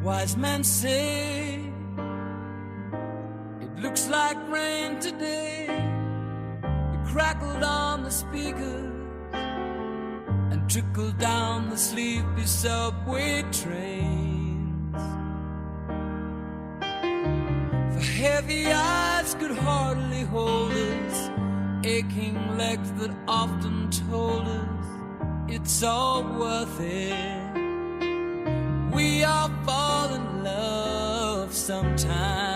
Wise men say it looks like rain today. It crackled on the speakers and trickled down the sleepy subway trains. For heavy eyes could hardly hold us, aching legs that often told us it's all worth it. We all fall in love sometimes.